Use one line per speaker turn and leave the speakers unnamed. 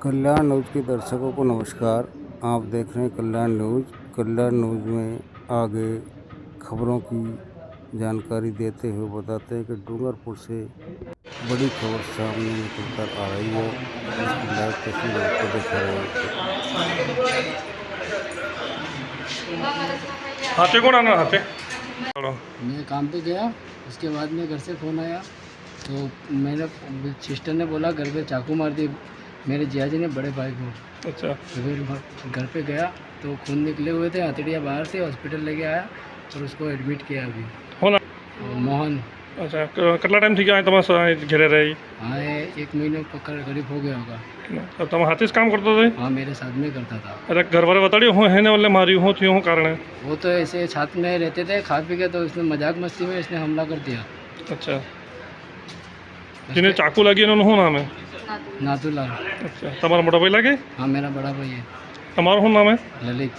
कल्याण news के दर्शकों को नमस्कार। आप देख रहे हैं कल्याण न्यूज़। कल्याण न्यूज़ में आगे खबरों की जानकारी देते हुए बताते हैं कि डूंगरपुर से बड़ी खबर सामने निकल कर आ रही है, जिसकी लाइव तस्वीर आपको दिखा रहे हैं।
हाथे कौन आना हाथे
मैं काम पे गया, उसके बाद में घर से फ़ोन आया तो मेरे सिस्टर ने बोला घर पे चाकू मार दी मेरे जिया जी ने, बड़े भाई को।
अच्छा
तो फिर घर पे गया तो खून निकले हुए थे, हथेलियाँ बाहर से, हॉस्पिटल लेके आया और उसको एडमिट किया अभी।
होना
और मोहन
अच्छा કેટલા ટાઈમ થઈ ગયા તમારા ઘરે રહી?
हाँ, 1 महीने पकड़ करीब हो गया होगा।
તો તમે હાથે જ કામ કરતો હતો?
हाँ, मेरे साथ में करता था।
અરે ઘરવાળે બતાડ્યું હું હેને ઓલે માર્યું હું થયું હું કારણે?
वो तो ऐसे साथ में रहते थे, खा पी के, तो इसने मजाक मस्ती में इसने हमला कर दिया।
अच्छा જેને ચાકુ લાગી એનું શું નામ है?
नाथूलाल।
अच्छा તમારા મોટા ભાઈ લાગે?
हाँ, मेरा बड़ा भाई है
તમારું શું નામ है?
ललित।